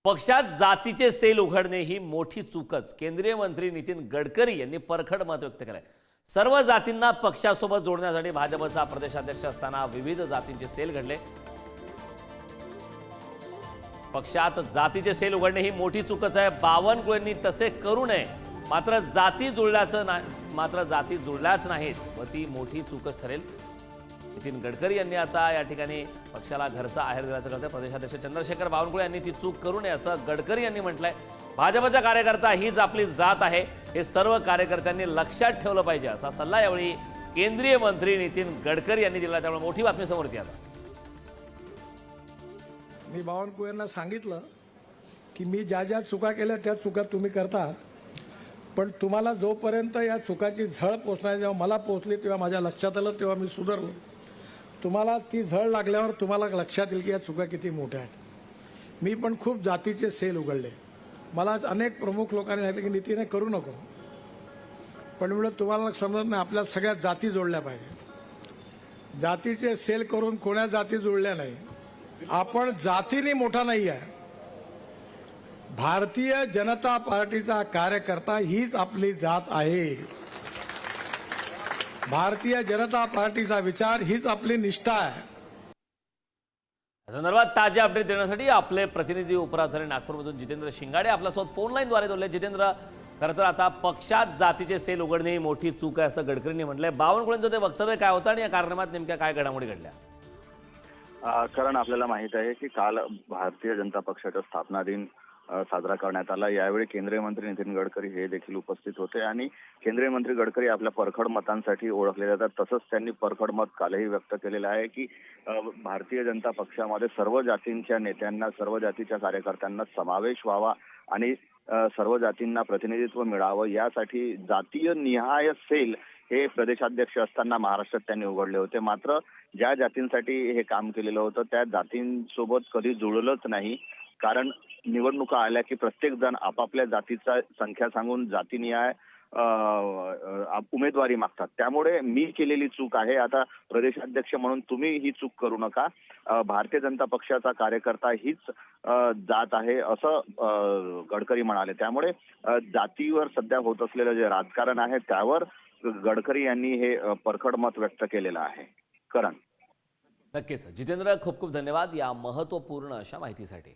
पक्षात जातीचे सेल उघडणे ही मोठी चूकच, केंद्रीय मंत्री नितीन गडकरी यांनी परखड मत व्यक्त केलंय। सर्व जातींना पक्षासोबत जोडण्यासाठी भाजपचा प्रदेशाध्यक्ष असताना विविध जातींचे सेल घडले। पक्षात जातीचे सेल उघडणे ही मोठी चूकच आहे। बावनकुळेंनी तसे करू नये। मात्र जाती जुळल्याच नाहीत व ती मोठी चूकच ठरेल। नितीन गडकरी यांनी आता या ठिकाणी पक्षाला घरचा आहेर दिल्याचं कळतं। प्रदेशाध्यक्ष चंद्रशेखर बावनकुळे यांनी ती चूक करू नये असं गडकरी यांनी म्हटलंय। भाजपचा कार्यकर्ता हीच आपली जात आहे, हे सर्व कार्यकर्त्यांनी लक्षात ठेवलं पाहिजे असा सल्ला यावेळी केंद्रीय मंत्री नितीन गडकरी यांनी दिला। त्यामुळे मोठी बातमी समोर येते आता। मी बावनकुळेंना सांगितलं की मी ज्या ज्या चुका केल्या त्या चुका तुम्ही करता, पण तुम्हाला जोपर्यंत या चुकाची झळ पोचणार, जेव्हा मला पोचली तेव्हा माझ्या लक्षात आलं, तेव्हा मी सुधारलो। तुम्हाला ती झळ लागल्यावर तुम्हाला लक्षात येईल की या चुका किती मोठ्या आहेत। मी पण खूप जातीचे सेल उघडले। मला अनेक प्रमुख लोकांनी सांगितलं की नितीन करू नको, पण म्हणलं तुम्हाला समजत नाही, आपल्या सगळ्या जाती जोडल्या पाहिजे। जातीचे सेल करून कोणा जाती जोडल्या नाही। आपण जातीने मोठा नाही आहे। भारतीय जनता पार्टीचा कार्यकर्ता हीच आपली जात आहे। भारतीय जनता पार्टीचा विचार हीच आपली निष्ठा आहे। या संदर्भात ताजे अपडेट देण्यासाठी आपले प्रतिनिधी उपराजधानी नागपूरमधून जितेंद्र शिंगाडे आपल्यासोबत फोन लाईनद्वारे जोडले। जितेंद्र, खरं तर आता पक्षात जातीचे सेल उघडणे ही मोठी चूक आहे असं गडकरींनी म्हटलंय। बावनकुळेंचं ते वक्तव्य काय होतं आणि या कार्यक्रमात नेमक्या काय घडामोडी घडल्या? कारण आपल्याला माहित आहे की काल भारतीय जनता पक्षाचा स्थापना दिन साजरा करण्यात आला। यावेळी केंद्रीय मंत्री नितीन गडकरी हे देखील उपस्थित होते आणि केंद्रीय मंत्री गडकरी आपल्या परखड मतांसाठी ओळखले जातात। तसंच त्यांनी परखड मत कालही व्यक्त केलेलं आहे की भारतीय जनता पक्षामध्ये सर्व जातींच्या नेत्यांना, सर्व जातीच्या कार्यकर्त्यांना समावेश व्हावा आणि सर्व जातींना प्रतिनिधित्व मिळावं, यासाठी जातीय निहाय सेल हे प्रदेशाध्यक्ष असताना महाराष्ट्रात त्यांनी उघडले होते। मात्र ज्या जातींसाठी हे काम केलेलं होतं त्या जातींसोबत कधी जुळलंच नाही, कारण निवडणुका आल्या की प्रत्येक जण आपापल्या जातीचा संख्या सांगून जातीनिहाय उमेदवारी मागतात। त्यामुळे मी केलेली चूक आहे, आता प्रदेशाध्यक्ष म्हणून तुम्ही ही चूक करू नका। भारतीय जनता पक्षाचा कार्यकर्ता हीच जात आहे असं गडकरी म्हणाले। त्यामुळे जातीवर सध्या होत असलेलं जे राजकारण आहे त्यावर गडकरी यांनी हे परखड मत व्यक्त केलेलं आहे। करण, नक्कीच जितेंद्र, खूप खूप धन्यवाद या महत्त्वपूर्ण अशा माहितीसाठी।